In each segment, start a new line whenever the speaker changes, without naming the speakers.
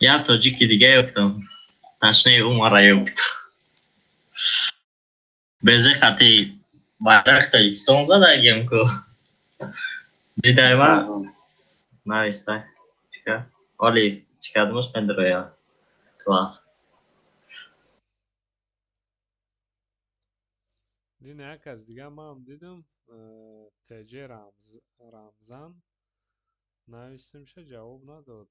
یا تاجیکی دیگه گفتم تشنه اون را گفت بزه خطی برخ تا 16 دقیقه کو بیدای ما نایسته چیکار اولی çıkardığımız pencereye klar.
دیدین یک از دیگه ما هم دیدم تجه رمزان نوشتیم شه جواب نداد.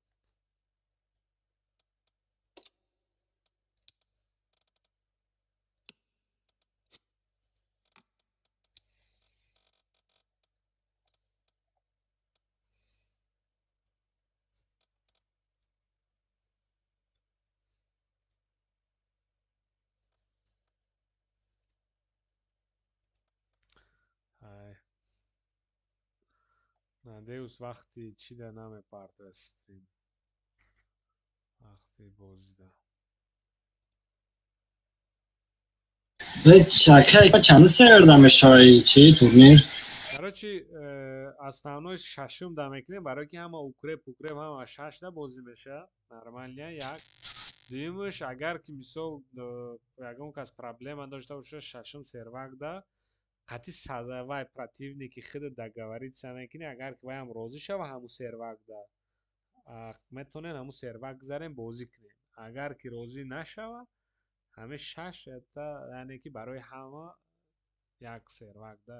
های نه دیوز وقتی چی ده نمی پارت استریم وقتی بازی ده
شرکت چند روز کردم شای چی تورنیر
برای основной шашум да мекунем барои ки ҳама укреп ҳама шашта бозӣ меша нормалия як дуюмаш агар ки мисол ягон кас проблема дошта боша шашум сервакда қатъи вай противники худо договориться мекунӣ агар ки вайам розӣ шава ҳамун сервакда метавонем ҳамун сервак гузарем бозӣ кунем агар ки розӣ нашава ҳамин шаш яъне ки барои ҳама як сервакда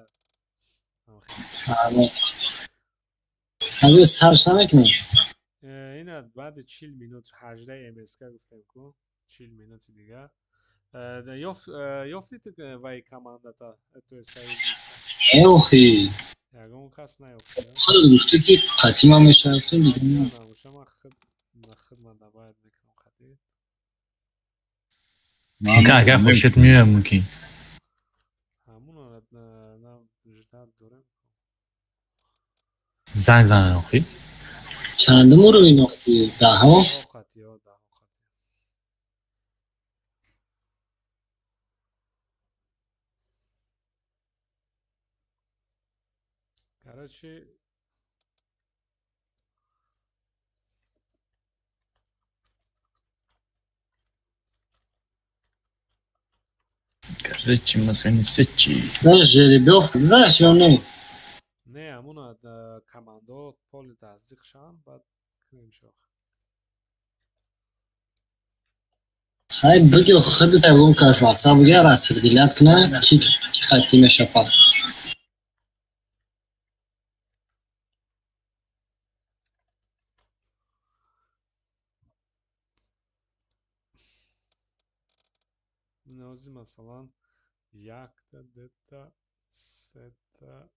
سرش نمیکنی
اینا بعد 40 минут 18 МСК گفتم کو 40 минут دیگه یافتید وای командата то سعید
اوخی
یگون کس نیافته
خود گفته که قطعی ما میشرفتیم دیگه
نه شما خود من باید میکنم خطی
اگر خوشت میاد ممکن
همون نه وجدت دارم
زنگ زنن آخی
چندم رو اینا ده ها
خطی ها ده خطی короче
короче مثلا سچی
نه жеребьев знаешь یا نه
не همون командо поли تزدیق شن بعد کنیم شو
های بگو خودت اون کس واسه بگه راستگیریت کنه کی قطعی میشه پس
نوزی مثلا یک تا دو تا سه تا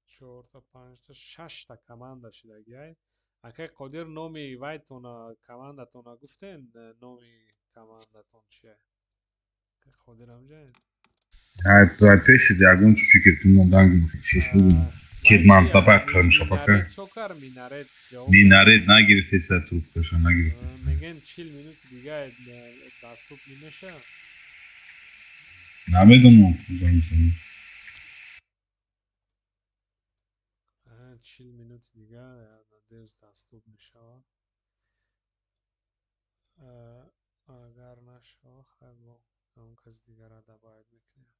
چهار تا پنج تا شش تا команда шидаги акай қодир номи вайтона командатона гуфтен номи командатон чие қодир амҷаед
пеши ягон чӣ ки ту мондан шиш бугум кидман сабақ кан шапака
чокар минарет
минарет нагирифтеса трубкаша нагирифтеса
меген 40 минут дига даступ немеша
намедонам занчун
40 минут дига надеюсь даступ мешавад агар нашава хайр он кас дигара дабояд мекунем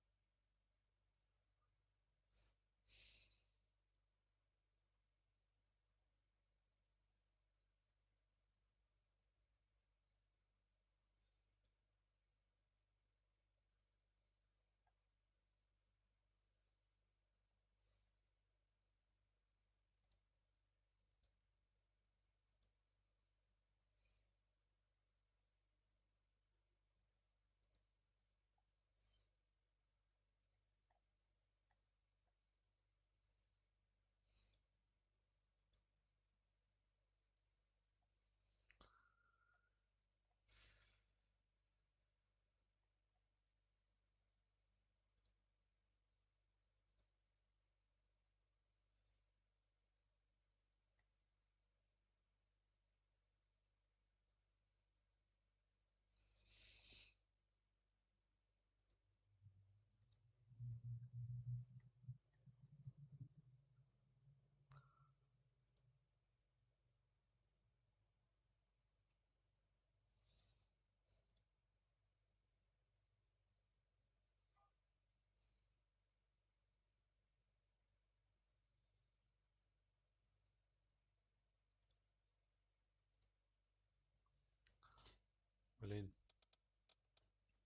بلین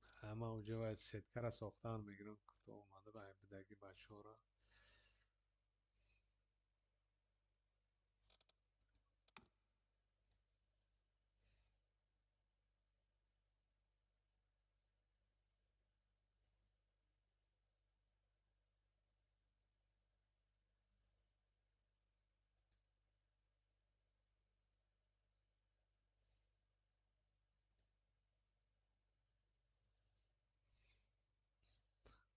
همه اونجا باید سیتکه را ساختن میگیرم که تو اومده باید بدگی بچه ها را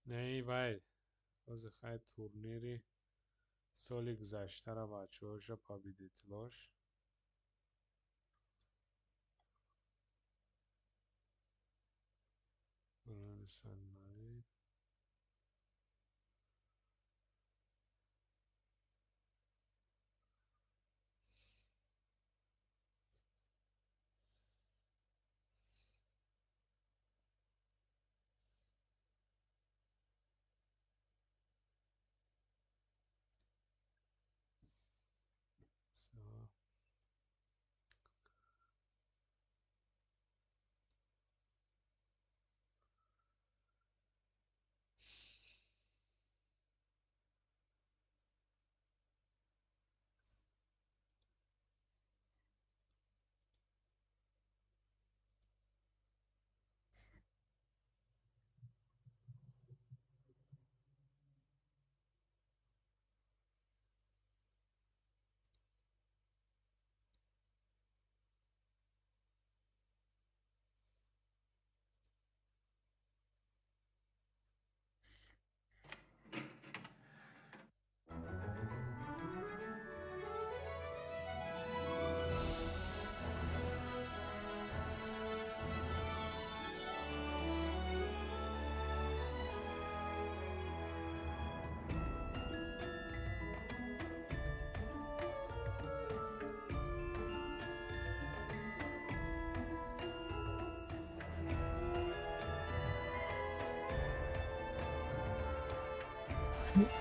نه ای وای روز خیلی تورنیری سالی گذشته را بچه هاشا پابید اطلاش برای سنبایی سا.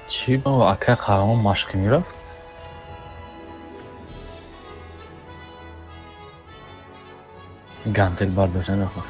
چی با اکه قهرمان مشق میرفت؟ گندل برداشتن خود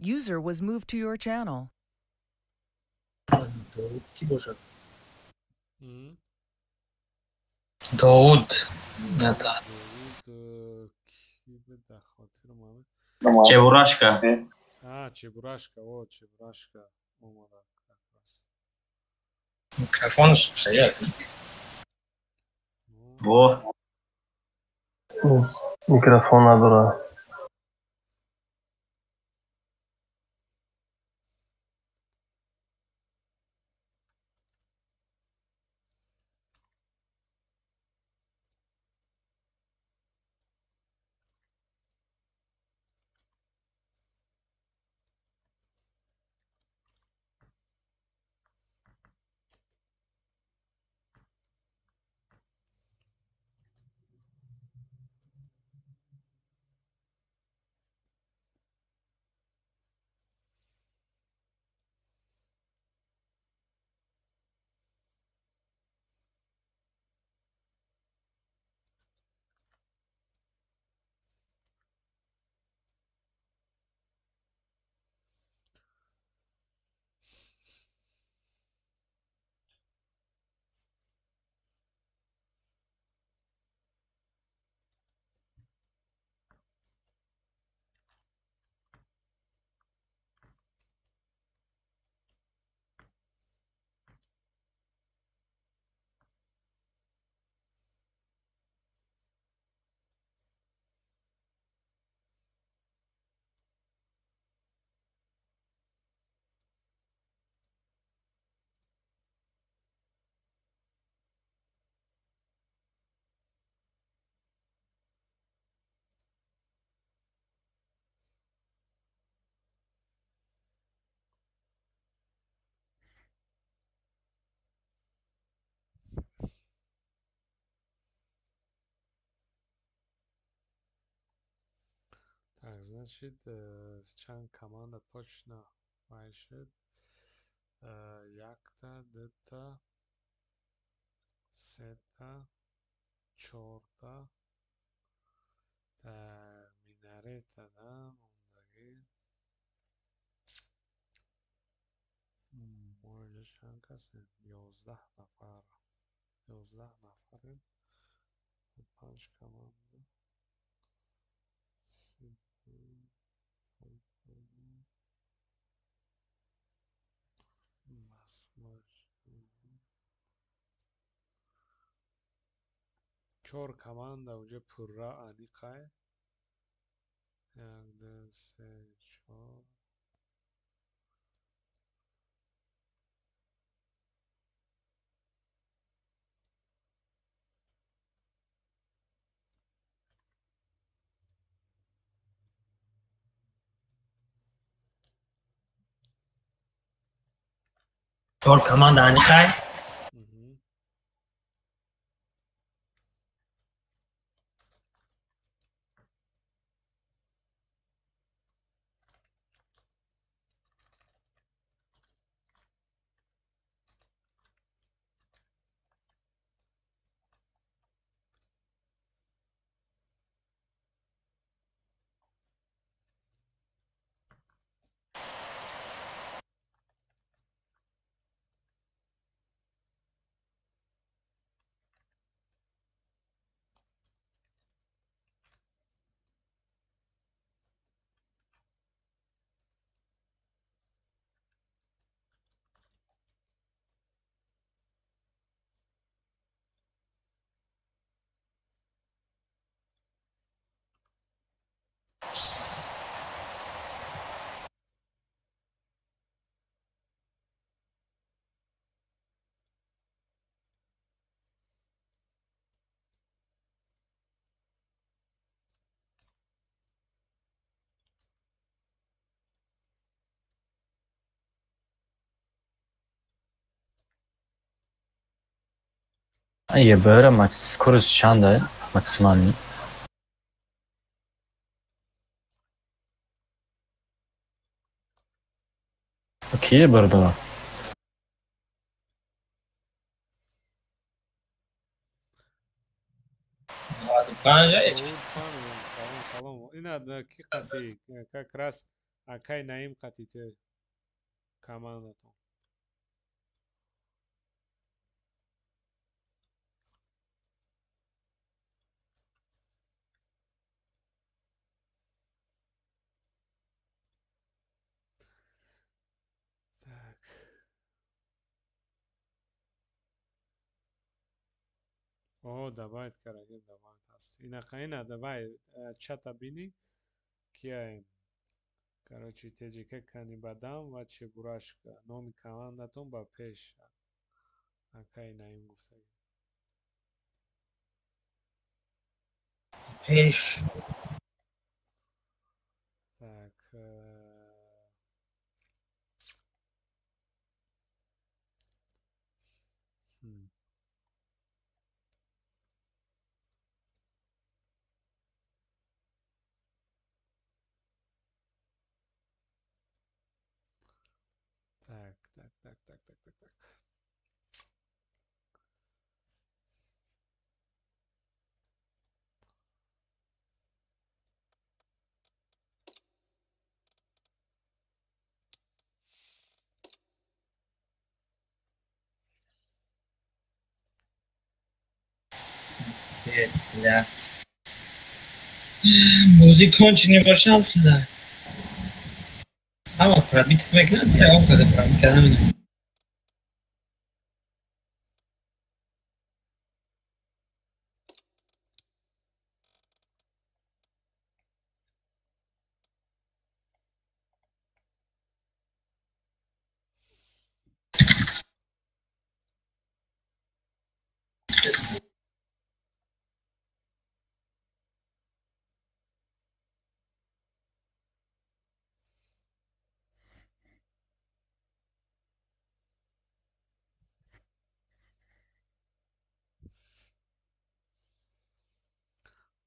User was moved to your channel.
کی باشد؟
م.
داوود نه تا
داوود کی بود در خاطر محمد
Чебурашка.
چبوراشکا او چبوراشکا اومد
میکروفونش شاید
Во.
Mikrofon نداره.
Так, значит, чанд команда точно вайшед. Якта, дета, сета, чорта. Минаретадан ондагӣ. мо инҷо чанд касем? 11 нафар. 11 нафарем. 5 команда. چهار команда уже пурра аниқай. 1 2 3 4
چهار کمان دانی خواهی
یه بره سکورش چنده مکسیمالی کیه برده
Салом. Ина ки қати как раз акай наим қатите командатон. Так. О, добавить карагим, добавить аст. Инакайна, давай чата бини. Кияем. Короче, теджика канибадам ва чебурашка. Номи командатон ба пеш. Акай наим гуфтагим.
پیش
Так. хм. Так.
بیاد موزیک کنچینی باشم شده اما پرابیت میکنم تیه اون کازه پرابیت کردم اینه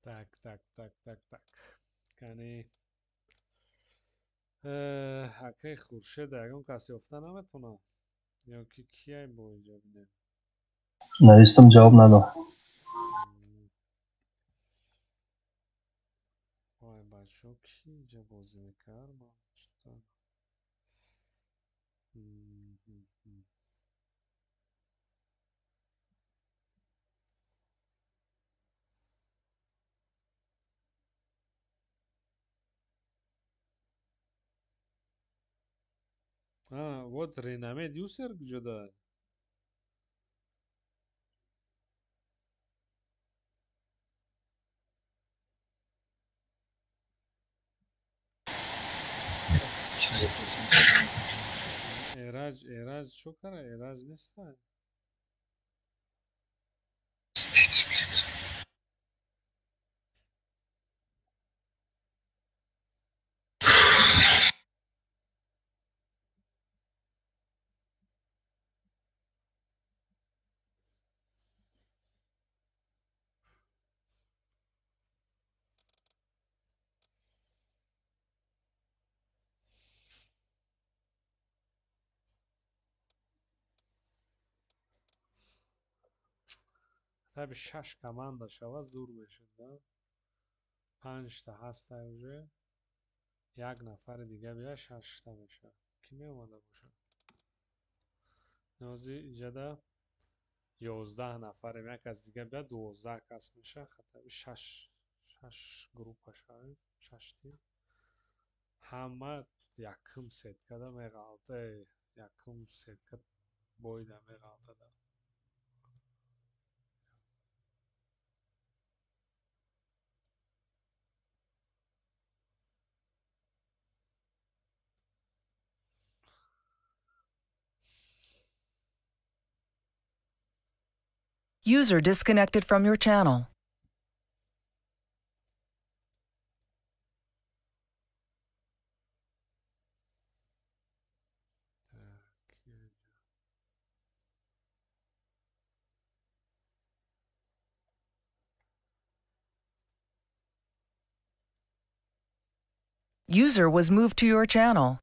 Так. Кани. Акай хуршед ягон каси ёфта наметона. Ё ки кияй бо инҷа бинем.
نوشتم جواب نداد.
وای بچه‌ها کی اینجا بازی میکرد من چطور вот ренаме дюсер куҷода
چای دوست
эраҷ шо кара эраҷ неста таби 6 команда шавад зур мешуд да 5 та ҳаста уже як нафари дига биёяд 6 та мешавад ки меомада бошад нози иҷада 11 нафарем як кас дига биёяд 12 кас мешавад хатаби 6 группа шавем 6 тим ҳама якум сеткада меғалта якум сетка бойда меғалтада
User disconnected from your channel. User was moved to your channel.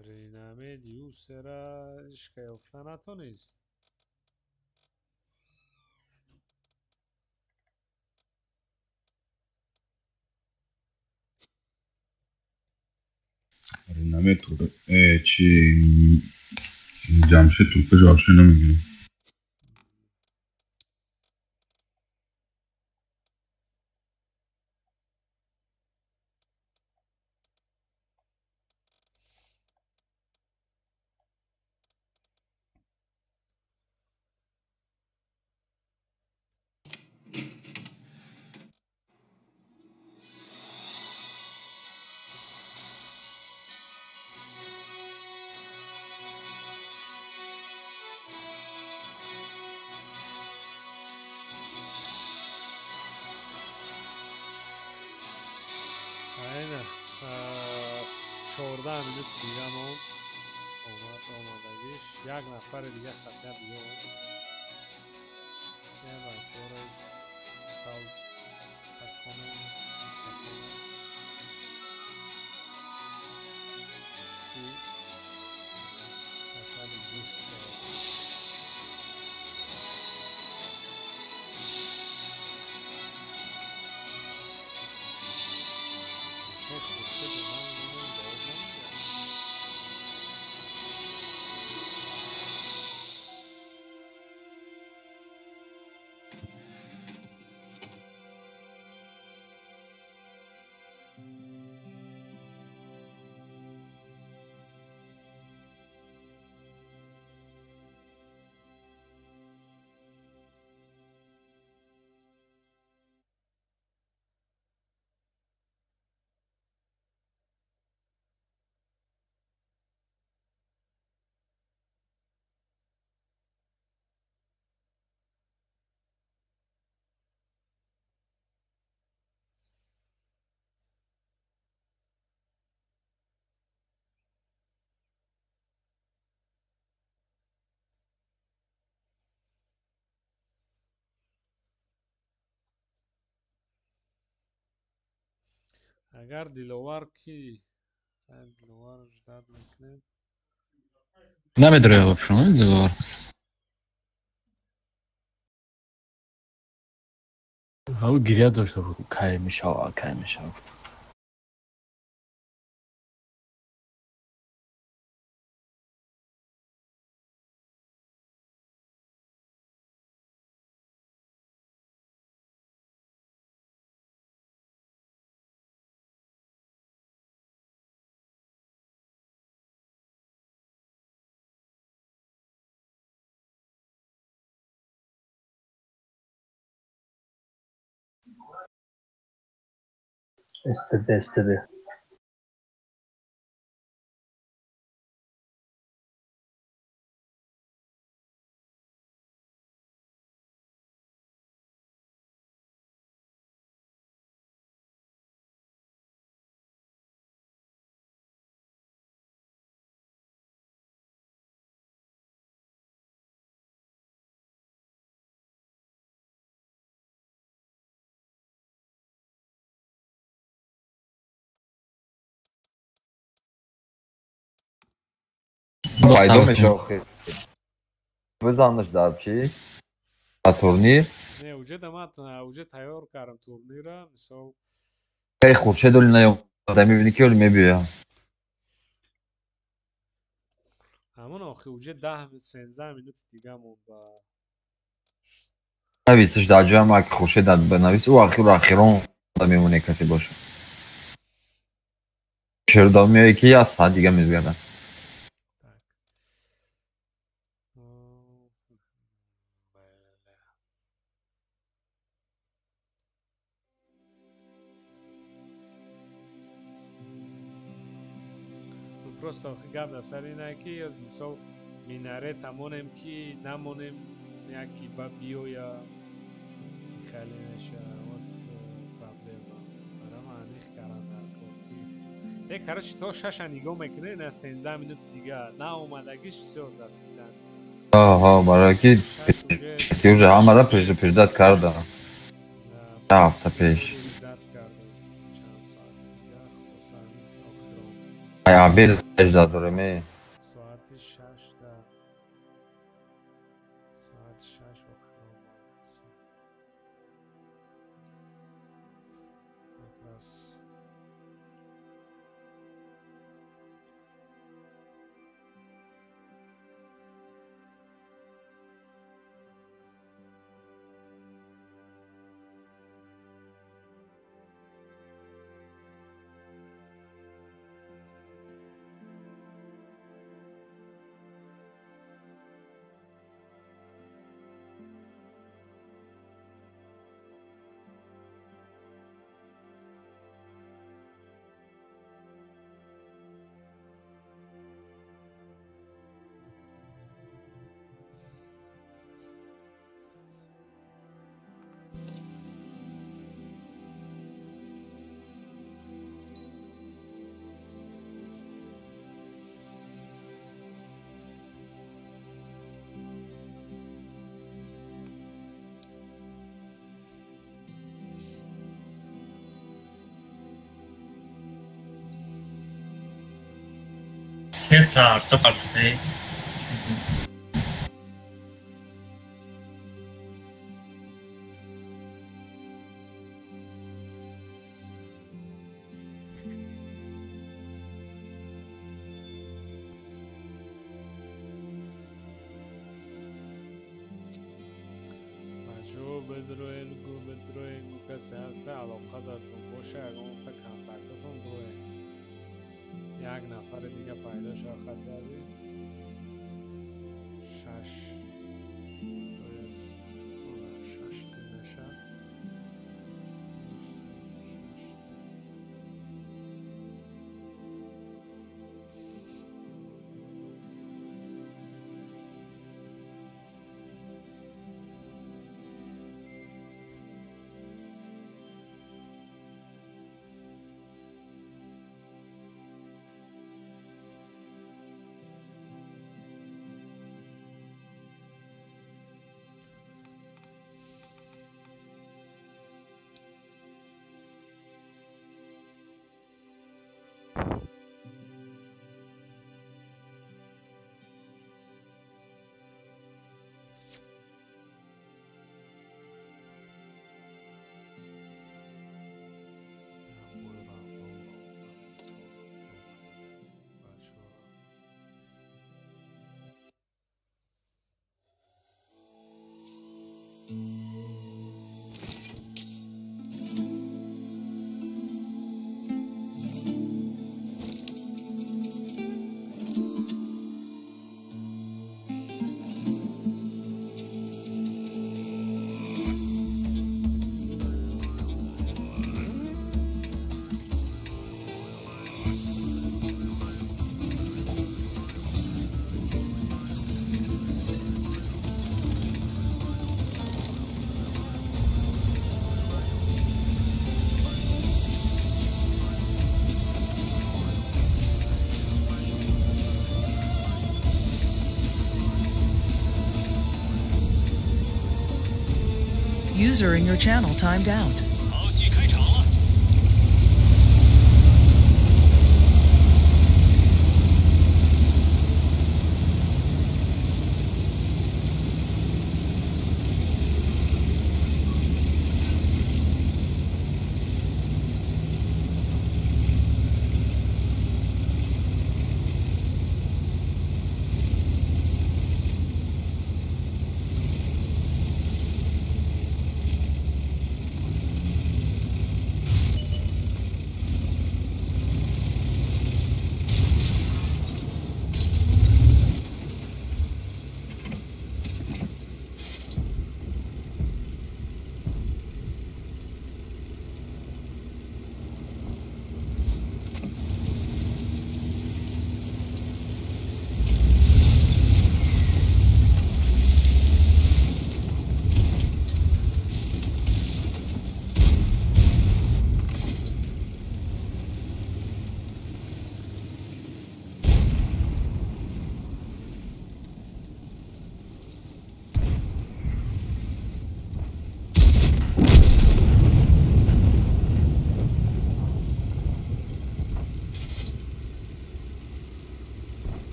برینامه دیو سرا شکایفتن نتونست.
نمه تو چی جمشید توپ جارشی نمیگیره.
aynen. 14 minut دیگه ما آمادگیش یک نفر دیگه خطر بیاد. یه بچه را تاو تکنه که خطر جفت شد. خورشید من نمیم باز نمیگه. اگر دیلوار کی دیلوار جداد میکنه
نمیداره شما دوباره او گریه داشته بود که میشه
استده
Faydamış o. Визанеш дад чи? На турнир?
نه اوجه دمت اوجه تیار کردم تورنیر را مثال
Хей Хуршед оли نیامده میبینی که اولی میبیا
همون آخی اوجه 10-13 minut دیگه مونده
نویسش در جای هم اگه خورشید داد بنویس او اخیران میمونه کسی باشه شردان میایی که یه ساعت دیگه میزگردن
просто гап дар сар ина ки аз мисол минаре тамонем ки намонем яки ба биёя хеле наша вот проблема барам аних каранда ки короче то шаша нигоҳ мекунед на 13 минути дига наомадагиш всё дастидан
ها برای که уже همه پیشداد کرده ده هفته پیش عبیل اجدا دارمی
ساعت 6 ده ساعت 6 و بس
سه تا artı kalktı.
جو بدروین کسی هسته علاقه دارتون باشه اگه اون تا کنتکتتون دوه یک نفر دیگه پیدا شد خطری 6 میشه
User in your channel timed out.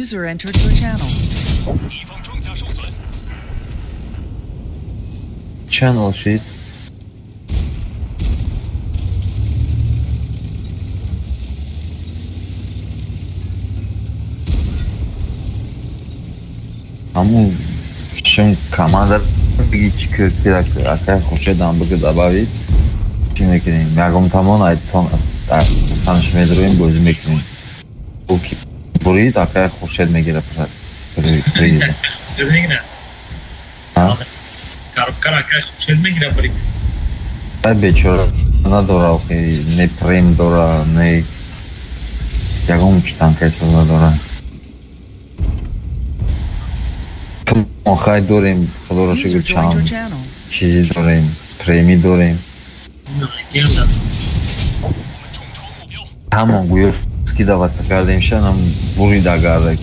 User entered your channel.
Channel sheet. همون شم کماندر بگی چی کرد که اگر خوشه دام بگه دباوید چی میکنیم میگم تمام ایتون تانش میدرویم بازی میکنیم او کی برید اگر خوشه میگیره پس برید
میگیره
ها
کار اگر خوشه میگیره برید
بیچاره نداره که نه پریم داره نه یکم چیتان که چیزا داره ما خواهی داریم خدا را شکر چند چیزی داریم پریمی داریم همون گویفسکی دعوت کردیم شن هم برید اگر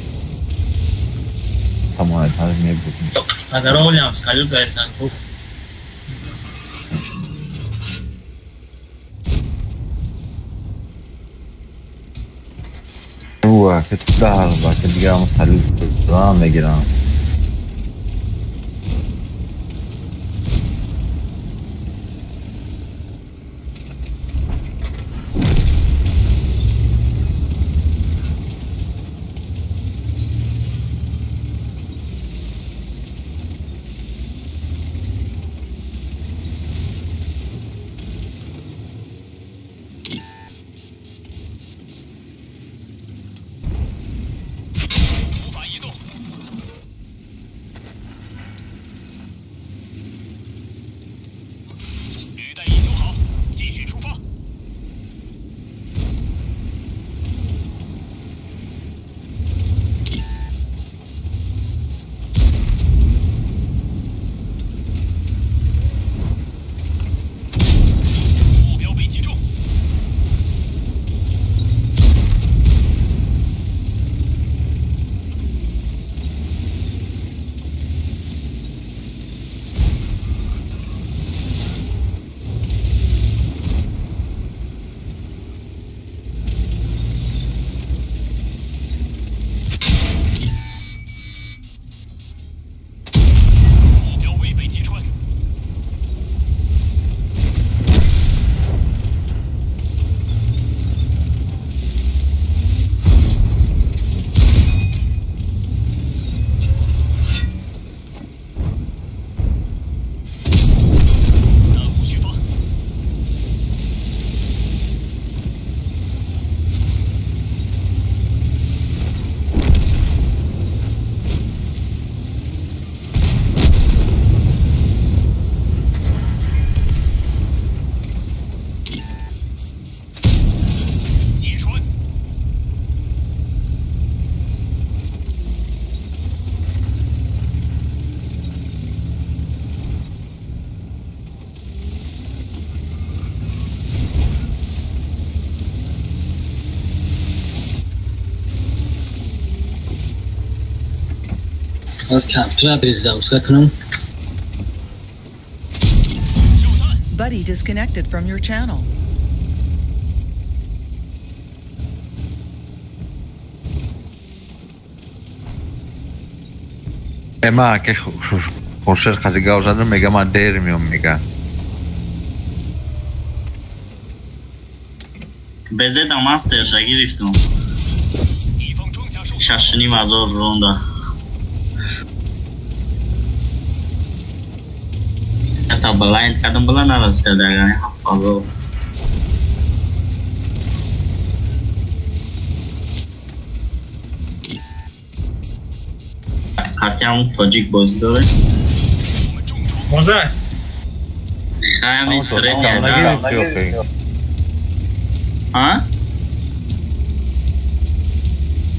تمام تاریخ می بودیم
اگر اولی هم سالیو دایستن خوب
اوه که در با که دیگه هم سالیو دارم میگیرم
از کمپیوتر بریزم چیکار کنم
Buddy disconnected from your channel.
اما که خوشر خزیگاه زدن میگه من دیر میام میگه
بزد هم هست ارشا گرفتم 6,500 رونده حتی بلایند کدام بلا نرسید دقیقا حفاظه حتی همون تاجیک بازی داره
موزه
خیلی سره نیده ها؟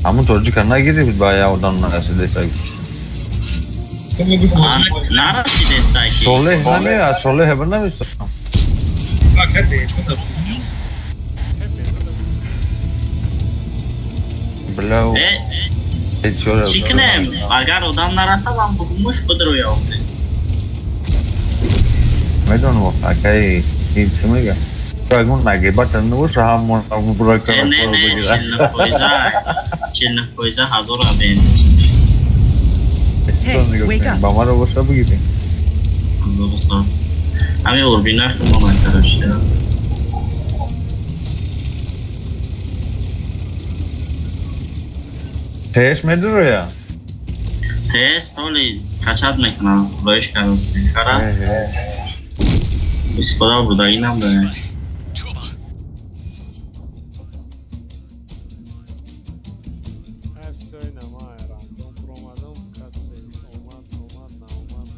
همون تاجیک نگیری بود باید آدم نرسیده ساکی
نرسیده ساکی
صلح نمیه صلح هبر نمیستم بلاو
چی کنم؟ اگر آدم نرسه هم بگموش بدرو یافته
میدونم اکی این چی میگه تو اگون مگه بطن نباشه همون برای کنم
نه چی نخویزه 40 foiza 1000 abonent.
Hey, wake up.
با ما رو باشه بگیریم.
1000 سال. همین اوربینار خب ما منطقه شده.
تهش میدونه یا؟
تهش سالی کچت میکنم خدایش کروسی خرم استفاده بوده اینم داره
افسای نما راندوم پرومادوم کسی اومد ناومد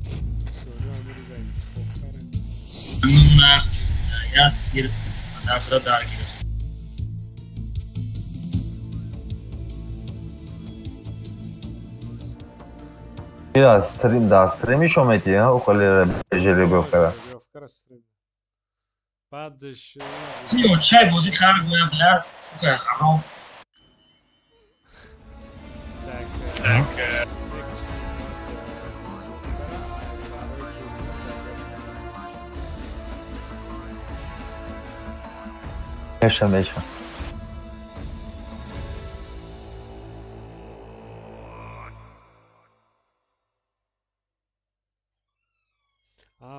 خیر سوری امیری زایی خوب کرن
نه یاد گیر مدافع درگیر
یا استریم دا استریمی شو میتی ها او خالی جری بخره
بعدش
سی و چای بازی خرگ گویم بلرز که حرام
میشم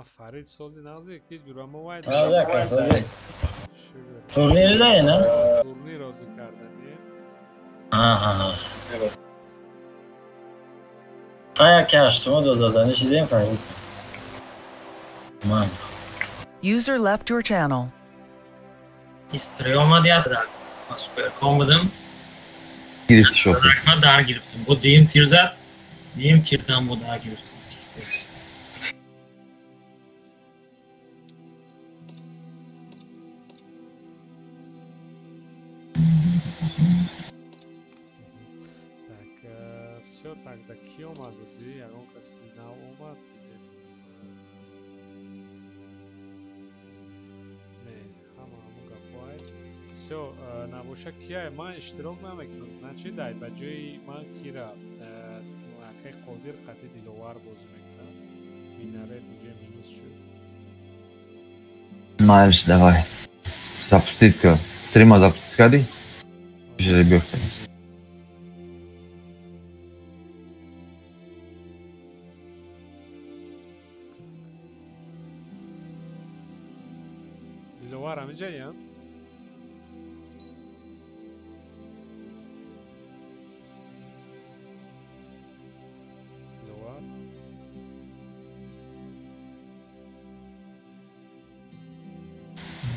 فرید سازی نازی که جورامه واید
تورنیر ده نه؟
تورنیر رازی کردنیه
آیا که اشتما دو دادنی شدیم فرید من
User left your channel.
استری آمد یاد در سوپر کام بدم
گرفت شد
من در گرفتم بود دیم تیر زد دیم تیر دم بود در گرفتم پیستیس
все так до киома дози ягон каси на омад не ҳама гапой все набоша кия ман иштирок намекунам значит дай ба ҷои ман кира акай қодир қати диловар бозӣ мекунам минарет инҷа минус шуд
Майлш давай запустить ка стрима запустить кади жери бёхтем
диловар ҳамиҷаям диловар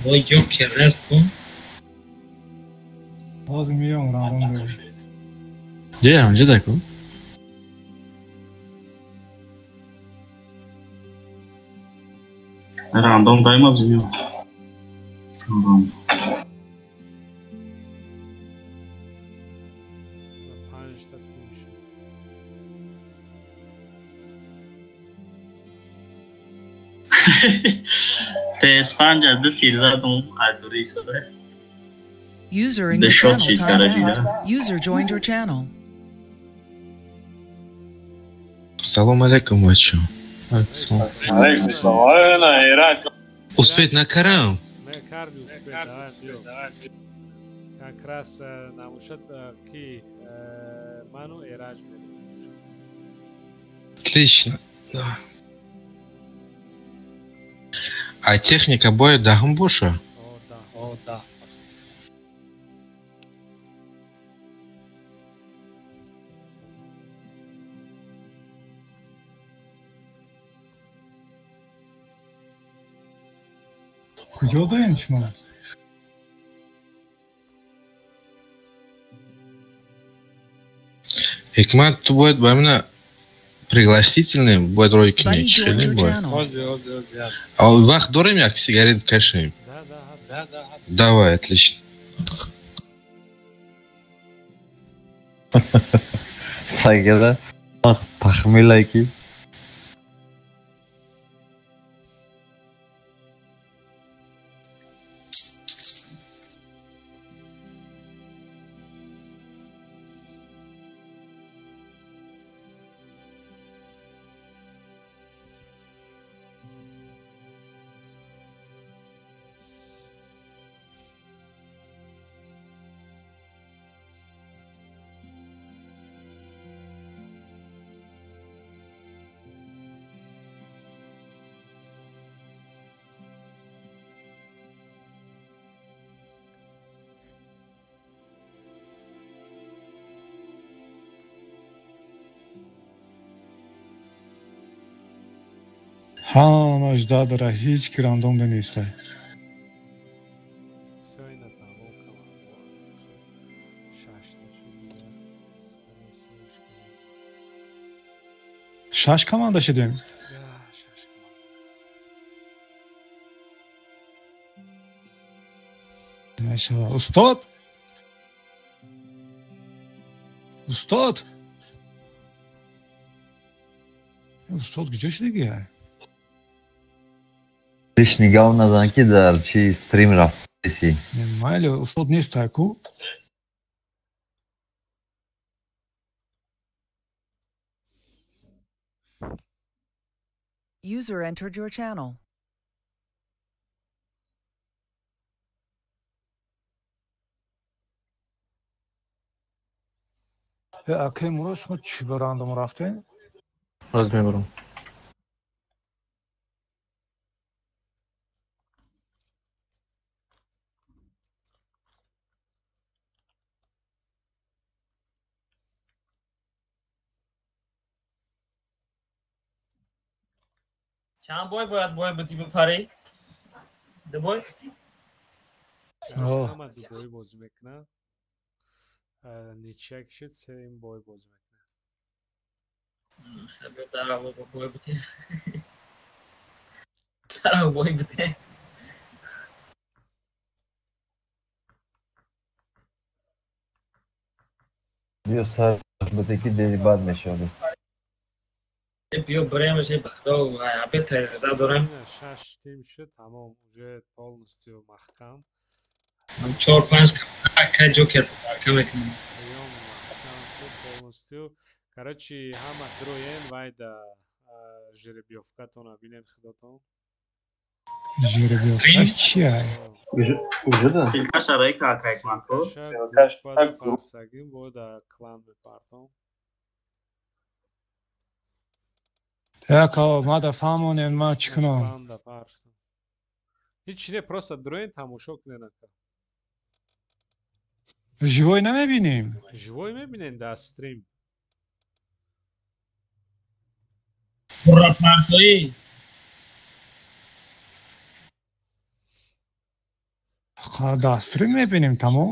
وای جو که رست کن
باز میام راندوم بریم
جای همونجا دکن
راندوم دایماز میام راندوم
پنج تا تیم شد
PS5 جدید تیر زد اون ادوری سره
User in
The
your
shot
channel
sheet
timed
garage,
out. User joined your channel.
Салам алейкум бачо.
алейкум салам айрат
Успеть на карам.
ме карди успет давай биё как раз намушад ки ману эраҷ мерем
Отлично. Да. А техника боя дахм боша?
о да
куҷодаем шумо
Хикмат, tu будет именно пригласительный, будет ролики
Buddy
не
joined your
будет.
channel.
ози
А вахт дорим як сигарет кашаем.
да ҳаст
Давай, отлично.
Saygıda taxmila ki
Ҳамаш дадара ҳеҷ ки рандом бенестай.
Все ина тамом команда. Шашта шуд.
Шаш команда шидем.
Шаш команда.
Машалла. Устод? Устод? Устод куҷо шидагия?
Лиш нигоҳ назан ки дар чи стрим рафтаси.
Майли, устод нестай ку?
User entered your channel.
Акай Мурод, шумо чӣ ба рандом рафтем?
Роз мебарам.
چند بای باید بای بودی بپری؟ دو بای؟
همه دو بای بازی میکنه. نیچه کشید سه این بای بازی میکنه.
خیلی در آقا با بای بودی. در آقا بای بودی.
بیا سر بوده که دیدی بد میشود.
بیا برایمش بخدا و عبی تریزه دارم.
شش تیم شد تمام. уже полностью محکم.
4-5 که جوکر کم کنیم.
полностью. короче همه دروین وای دا жеребьевка то набинен خداتون.
жеребьевка чия?
уже да. Силкаш арай какай кланко.
Силкаш так парсагим бода клан мепартам.
Яко мада фамонен ма чӣ кунам?
ҳеч не просто дроин тамошо кунен ака.
живой намебинем?
живой мебинен дар стрим.
Пуррапартоӣ.
фақат дар стрим мебинем тамом?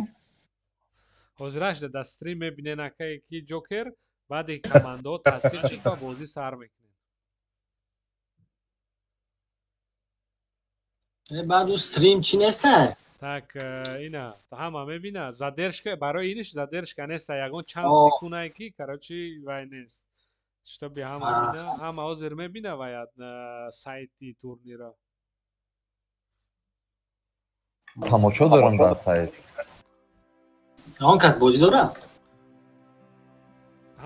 ҳозираш дар стрим мебинен ака ки ҷокер баъди командаҳо таъсирчи ба бозӣ сар мекунен.
بعد او سтрим چی нестай?
Так ина ҳама мебина задержка барои иниш задержка неста ягон чанд секунае ки короче вай нест чтобы ҳама бина ҳама ҳозир мебина вай сайти турнира
тамошо дорам дар сайт
он кас бозӣ дорад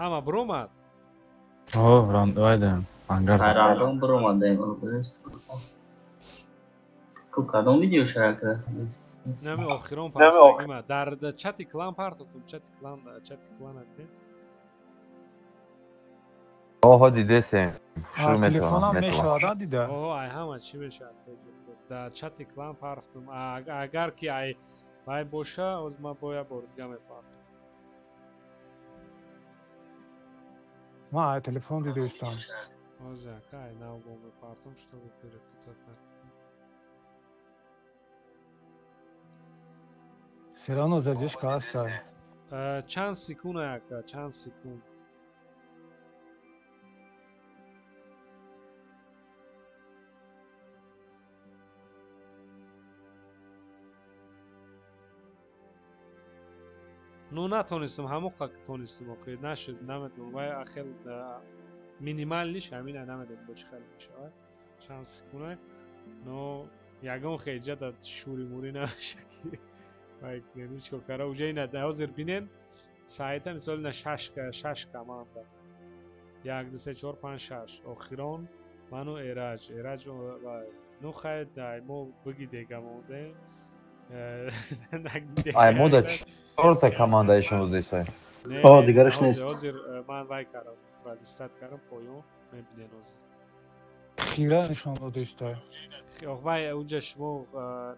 ҳама биромад
рандом ангар
рандом биромад кадом видео шарак кардем?
нами охирон партофтем. дар чати клан партофтем. чати клан ака.
оҳо дидесем.
телефонам мешавад дида.
ай ҳама чӣ мешавад. дар чати клан партофтем. агар ки ай вай боша оз ма боя бор дига мепартом.
ма ай телефон дидестам.
озе ака ай нав бо мепартом чтобы перепутат накунем.
Все равно задержка оставь.
Чанд секунд ака, чанд секунд. Ну натонистам ҳамоқа ки тонистам охир нашуд намедонам вай ахел минимал ниш ҳамина намедонам бо чӣ хел мешавад. Чанд секунд. Но ягон хеҷа да шури мури намеша ки вай ничко кара уже ина ҳозир бинен сайта мисол ина 6 команда 1 2 3 4 5 6 охирон ману эраҷ ну хай дай мо биги дега монде
ай мо да 4 та командаи шумо дестай
дигараш нест ҳозир ман вай кардам листат кардам поён мебинен ҳозир
хира нишон додестай
вай уҷа шумо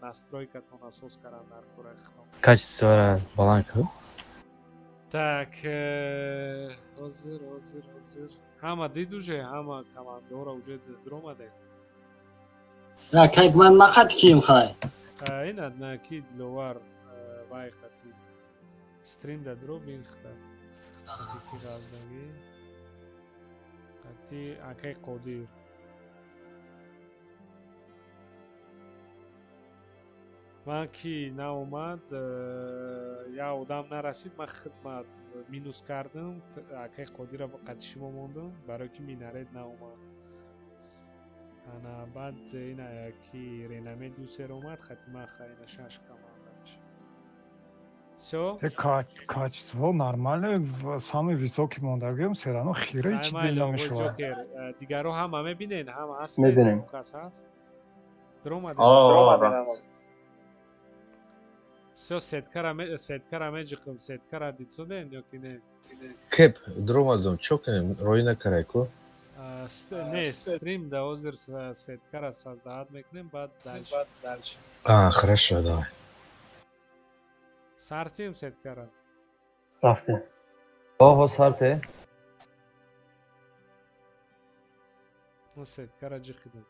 настройкатон асос кардан дар курахтон
качество баланка
так ҳозир ҳама дид уже ҳама командаҳоро уже диромаде
یا کیک من مقد کیم خواهی
این ادنا کی دلوار وای قطی ستریم دا درو بین خطر قطی کی غازدگی قطی اکی قدیر من کی ناومد یا اودام نرسید من خدمت مینوس کردم اکی قدیر را با قطی شما موندم برای که می نرید ناومد انا بعد اینا یکی رینامه دو سر اومد ختیمه خیلی 6 команда میشه. Все?
Качество нормальное, самый высокий мондагем все равно хире чизи намешава.
دیگرو هم میبینین هم هست
میبینیم.
کس هست. دروم Все сеткара меҷиқим сеткара дитсуден ё ки не?
Кеп дромадом чокнем роина карайко.
Не, стрим да озир сеткара создаат мекунем, баъд дальше.
Хорошо, давай.
Сартим сеткара.
Рафте.
Ого, сарте.
Ну сеткара ҷиқидем.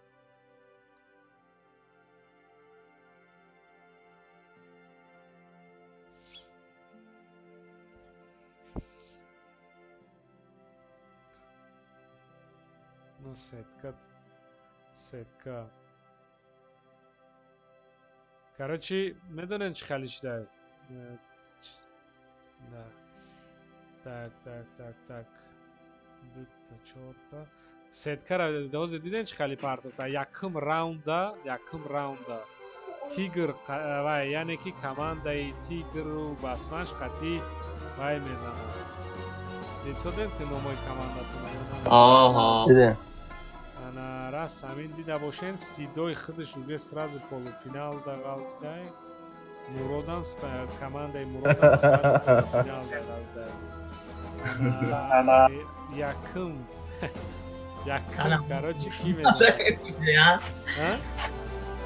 Ну сетка. Короче, медонен чи хали шуда. Да. Так. Дутта чорта. Сеткара дозе диден чи хали партофта. Яким раунда. Тигр вай яъне ки командаи тигру басмаш қати вай мезанад. Дидсодем ки номои командатун.
Диде.
Ана раз ҳамин дида бошен сидои худаш уже сразу полуфинал да галдидай. Муродам командаи Муродам сразу полуфинал да галдидай. Яким короче ки мезанад.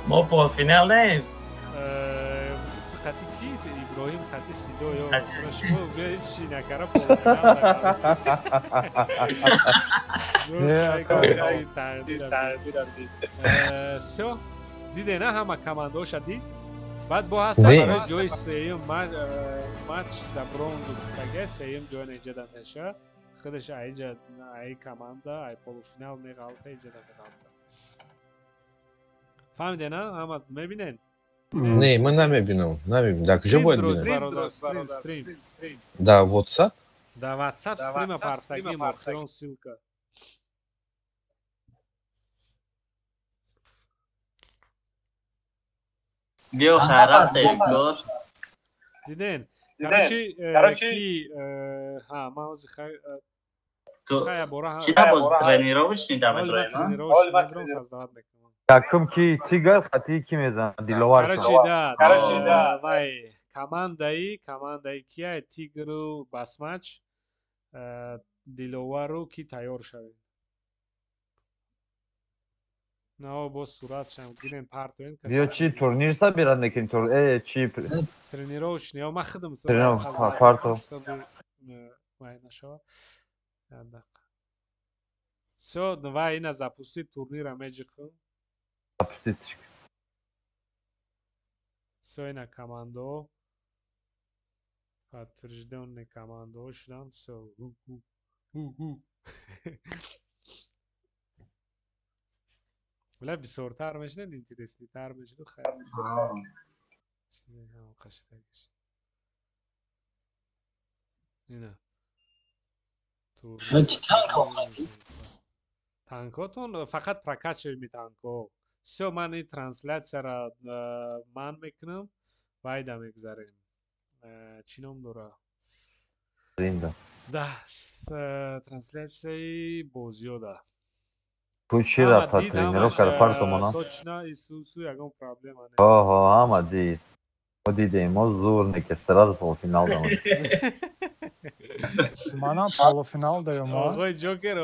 ما полуфинал не.
خطی کیست؟ ابراهیم خطی سیدو یا مثلا شما بیایید شینکره پولفینال سو دیده نه همه کمانده شدید بعد با هستم برای جای سیم ماتش زبرونز و تگه سیم جای نجدن نشه خودش ای کمانده ای پولفینال میغالطه ایجاده میغالطه فهمیده نه؟ همه میبینین؟
Не, мы намебинем. Да, где будет
стрим?
Да, WhatsApp?
Да, WhatsApp стрима партагим, охрон ссылка.
Био хайрат эйклор.
Диден. Короче, ки маузи хая бора.
Чита боз тренировочный да медроем.
Тренировочный медром создавать мекунем.
Яким ки тигр хати ки мезанад диловар.
Короче, да. Вай командаи кия тигру басмач диловару ки тайёр шавед. Но бо суратшам гирем партоен.
Био чи турнир сабирад мекунем чи
тренировочный. Я махдам
парто.
Вай нашо. Всё, давай ина запустить турнира меҷиқим.
Запустить.
Все на команду. Подтвержденные команду. Все. Бля, бисортар мешнен, интересный тар мешну хайр. Ина. Танкотон фақат прокачиваем танко. Все, ман ин трансляцияра ман мекунам ва айда мегузарем. Чӣ ном дора? Да, трансляцияи бозиёда.
Ту чира та тренировка партомона?
Точно, Исусу ягон проблема нест.
Оҳо, ҳама дид. Мо дидем, мо зур неки сразу полуфинал дамад.
Манам полуфинал даём.
Оғои Ҷокер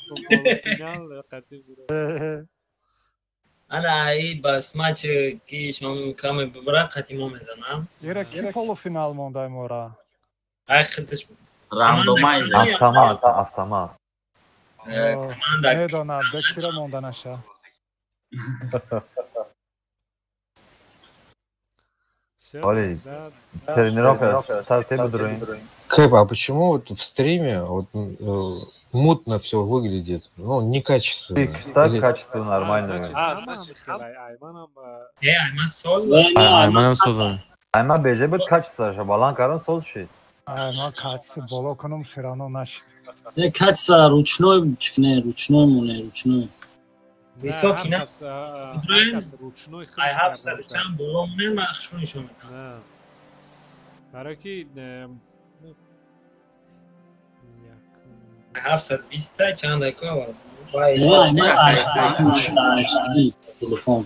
полуфинал қатӣ буд.
Ана ай бас матч ки шумо каме бибра қатимо мезанам.
Ера ки полуфинал мондай мора?
Ай худш
рандомайз.
Автомат.
Медонад, де кира монда наша.
Все,
Олей,
да.
тренировка, старты будем.
Кэп, а почему вот в стриме вот, мутно все выглядит? Ну, некачественно.
Кстати, качество нормальное.
Значит, Ayman Mixel, Ayman
Ayman sol.
Ayman
Sozan.
Ayma beje bir качество, баланкарın sol şey.
Ayman качество болоконом все равно нашит.
качество ручной, ручной муне, ручной.
Высокий, да?
ручной
I have сарчан боломне махшун нишон медам.
Да. برای که
I have сар 20 چند دقیقه
Ayman telefon.